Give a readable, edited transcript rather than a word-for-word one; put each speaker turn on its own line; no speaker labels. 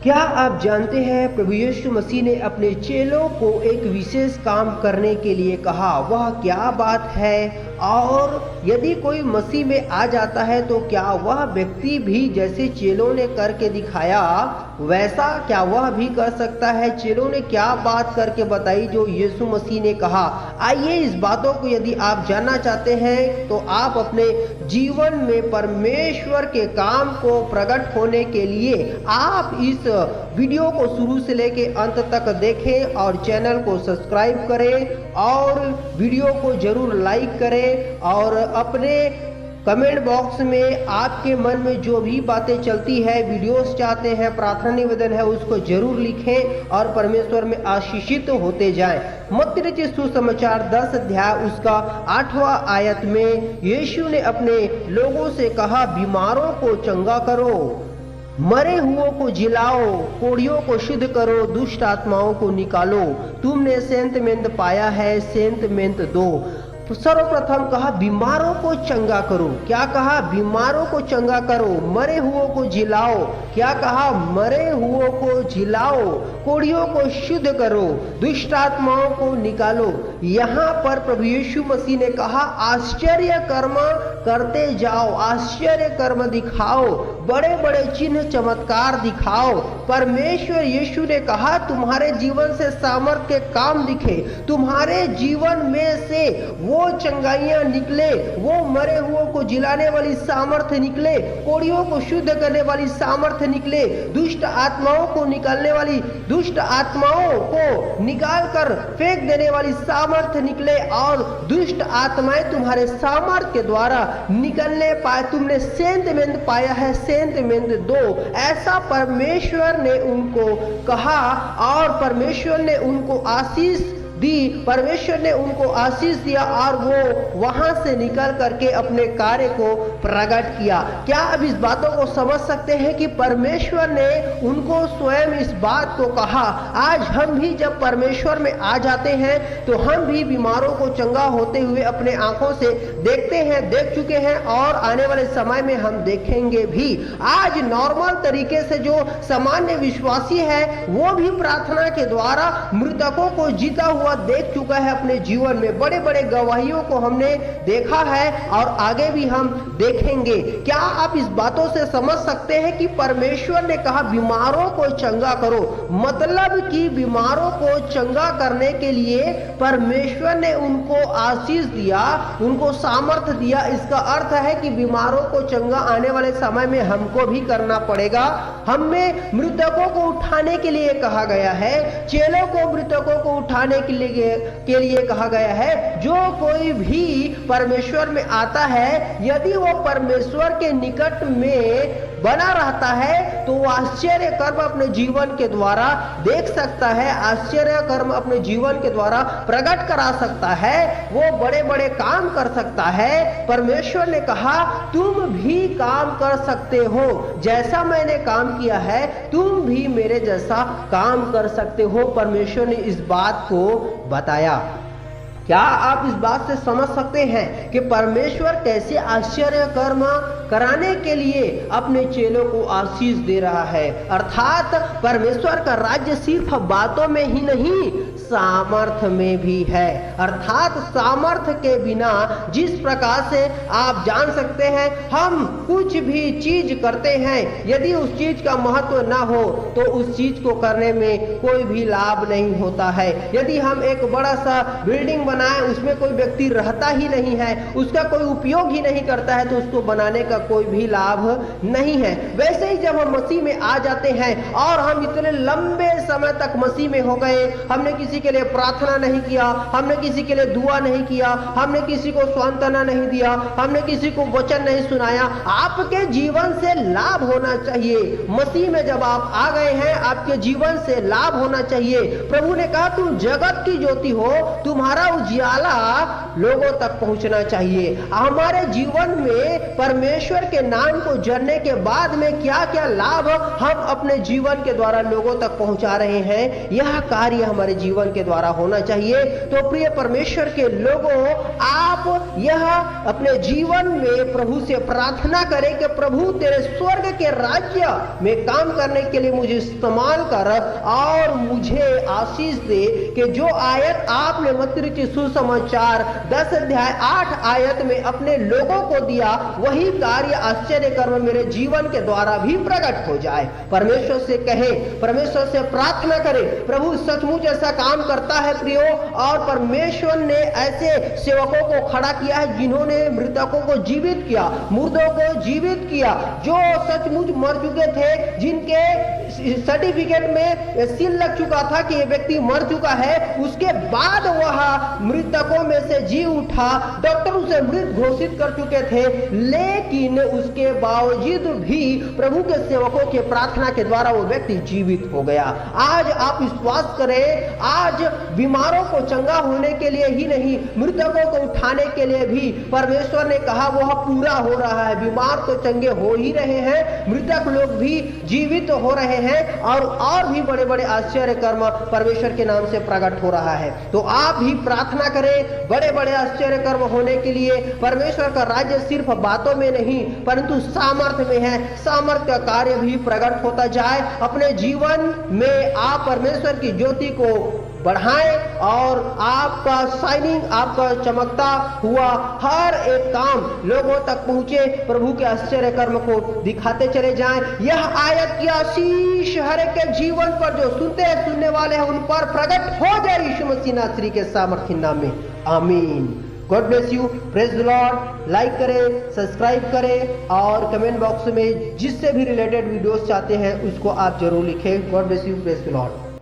क्या आप जानते हैं प्रभु यीशु मसीह ने अपने चेलों को एक विशेष काम करने के लिए कहा? वह क्या बात है? और यदि कोई मसीह में आ जाता है तो क्या वह व्यक्ति भी जैसे चेलों ने करके दिखाया वैसा क्या वह भी कर सकता है? चेलों ने क्या बात करके बताई जो यीशु मसीह ने कहा? आइए इस बातों को यदि आप जानना चाहते हैं तो आप अपने जीवन में परमेश्वर के काम को प्रकट होने के लिए आप इस वीडियो को शुरू से लेके अंत तक देखें और चैनल को सब्सक्राइब करें और वीडियो को जरूर लाइक करें और अपने कमेंट बॉक्स में आपके मन में जो भी बातें चलती है, वीडियोस चाहते हैं, प्रार्थना निवेदन है, उसको जरूर लिखें और परमेश्वर में आशीषित होते जाएं। मत्ती रचित सुसमाचार 10 अध्याय उसका 8वां आयत में यीशु ने अपने लोगों से कहा, बीमारों को चंगा करो, मरे हुओं को जिलाओ, कोढ़ियों को शुद्ध करो, दुष्ट आत्माओं को निकालो। तुमने सेंतमेंत पाया है, सेंतमेंत दो। सर्वप्रथम कहा बीमारों को चंगा करो। क्या कहा? बीमारों को चंगा करो। मरे हुओं को जिलाओ। क्या कहा? मरे हुओं को जिलाओ। कोढ़ियों को शुद्ध करो, दुष्ट आत्माओं को निकालो। यहाँ पर प्रभु यीशु मसीह ने कहा आश्चर्य कर्म करते जाओ, आश्चर्य कर्म दिखाओ, बड़े बड़े चिन्ह चमत्कार दिखाओ। परमेश्वर यीशु ने कहा तुम्हारे जीवन से सामर्थ के काम दिखे, तुम्हारे जीवन में से वो चंगाइयां निकले, वो मरे हुओं को जिलाने वाली सामर्थ्य निकले, कोढ़ियों को शुद्ध करने वाली सामर्थ्य निकले, दुष्ट आत्माओं को निकालने वाली, दुष्ट आत्माओं को निकाल कर फेंक देने वाली सामर्थ्य निकले और दुष्ट आत्माएं तुम्हारे सामर्थ्य के द्वारा निकलने पाए। तुमने सेंतमेंत पाया है, सेंतमेंत दो। ऐसा परमेश्वर ने उनको कहा और परमेश्वर ने उनको आशीष दी, परमेश्वर ने उनको आशीष दिया और वो वहां से निकल करके अपने कार्य को प्रकट किया। क्या अब इस बातों को समझ सकते हैं कि परमेश्वर ने उनको स्वयं इस बात को कहा? आज हम भी जब परमेश्वर में आ जाते हैं तो हम भी बीमारों को चंगा होते हुए अपने आंखों से देखते हैं, देख चुके हैं और आने वाले समय में हम देखेंगे भी। आज नॉर्मल तरीके से जो सामान्य विश्वासी है वो भी प्रार्थना के द्वारा मृतकों को जीता हुआ देख चुका है अपने जीवन में। बड़े बड़े गवाहियों को हमने देखा है और आगे भी हम देखेंगे। क्या आप इस बातों से समझ सकते हैं कि परमेश्वर ने कहा बीमारों को चंगा करो, मतलब कि बीमारों को चंगा करने के लिए परमेश्वर ने उनको आशीष दिया, उनको सामर्थ्य दिया। इसका अर्थ है कि बीमारों को चंगा आने वाले समय में हमको भी करना पड़ेगा। हमें मृतकों को उठाने के लिए कहा गया है, चेलों को मृतकों को उठाने के लिए कहा गया है। जो कोई भी परमेश्वर में आता है, यदि वो परमेश्वर के निकट में बना रहता है तो वो आश्चर्य कर्म अपने जीवन के द्वारा देख सकता है, आश्चर्य कर्म अपने जीवन के द्वारा प्रकट करा सकता है, वो बड़े बड़े काम कर सकता है। परमेश्वर ने कहा तुम भी काम कर सकते हो, जैसा मैंने काम किया है तुम भी मेरे जैसा काम कर सकते हो। परमेश्वर ने इस बात को बताया। क्या आप इस बात से समझ सकते हैं कि परमेश्वर कैसे आश्चर्य कर्म कराने के लिए अपने चेलों को आशीष दे रहा है? अर्थात परमेश्वर का राज्य सिर्फ बातों में ही नहीं, सामर्थ्य में भी है। अर्थात सामर्थ्य के बिना जिस प्रकार से आप जान सकते हैं हम कुछ भी चीज करते हैं, यदि उस चीज का महत्व ना हो तो उस चीज को करने में कोई भी लाभ नहीं होता है। यदि हम एक बड़ा सा बिल्डिंग बनाए, उसमें कोई व्यक्ति रहता ही नहीं है, उसका कोई उपयोग ही नहीं करता है, तो उसको बनाने का कोई भी लाभ नहीं है। वैसे ही जब हम मसीह में आ जाते हैं और हम इतने लंबे समय तक मसीह में हो गए, हमने किसी के लिए प्रार्थना नहीं किया, हमने किसी के लिए दुआ नहीं किया, हमने किसी को सांत्वना नहीं दिया, हमने किसी को वचन नहीं सुनाया, आपके जीवन से लाभ होना चाहिए। मसीह में जब आप आ गए हैं आपके जीवन से लाभ होना चाहिए। प्रभु ने कहा तुम जगत की ज्योति हो, तुम्हारा उजियाला लोगों तक पहुंचना चाहिए। हमारे जीवन में परमेश्वर के नाम को जानने के बाद में क्या क्या लाभ हम अपने जीवन के द्वारा लोगों तक पहुंचा रहे हैं, यह कार्य हमारे जीवन जीवन के द्वारा होना चाहिए। तो प्रिय परमेश्वर के लोगों, आप यह अपने जीवन में प्रभु से प्रार्थना करें कि प्रभु तेरे स्वर्ग के राज्य में काम करने के लिए मुझे इस्तेमाल कर और मुझे आशीष दे कि जो आयत आपने मत्ती सुसमाचार 10 अध्याय 8 आयत में अपने लोगों को दिया, वही कार्य आश्चर्य कर्म मेरे जीवन के द्वारा भी प्रकट हो जाए। परमेश्वर से कहे, परमेश्वर से प्रार्थना करें, प्रभु सचमुच ऐसा काम करता है प्रियो, और परमेश्वर ने ऐसे सेवकों को खड़ा किया है जिन्होंने मृतकों को जीवित किया, मुर्दों को जीवित किया, जो सचमुच मर चुके थे, जिनके सर्टिफिकेट में सील लग चुका था कि ये व्यक्ति मर चुका है, उसके बाद वह मृतकों में से जी उठा। डॉक्टर उसे मृत घोषित कर चुके थे, लेकिन उसके बावजूद भी प्रभु के सेवकों के प्रार्थना के द्वारा वो व्यक्ति जीवित हो गया। आज आप विश्वास करें, आज बीमारों को चंगा होने के लिए ही नहीं, मृतकों को उठाने के लिए भी परमेश्वर ने कहा वह पूरा हो रहा है। बीमार तो चंगे हो ही रहे हैं, मृतक लोग भी जीवित हो रहे हैं, और भी बड़े बड़े आश्चर्य कर्म परमेश्वर के नाम से प्रकट हो रहा है। तो आप भी प्रार्थना करें बड़े बड़े आश्चर्य कर्म होने के लिए। परमेश्वर का राज्य सिर्फ बातों में नहीं परंतु सामर्थ्य में है। सामर्थ्य का कार्य भी प्रकट होता जाए। अपने जीवन में आप परमेश्वर की ज्योति को बढ़ाएं और आपका शाइनिंग, आपका चमकता हुआ हर एक काम लोगों तक पहुंचे, प्रभु के आश्चर्य कर्म को दिखाते चले जाएं। यह आयत की आशीष हर एक के जीवन पर जो सुनते हैं, सुनने वाले हैं, उन पर प्रकट हो जाए यीशु मसीह नासरी के सामर्थ्य नाम में, आमीन। God bless you, praise the Lord. Like करें, सब्सक्राइब करें और कमेंट बॉक्स में जिससे भी रिलेटेड वीडियोस चाहते हैं उसको आप जरूर लिखें। God bless you, praise the Lord.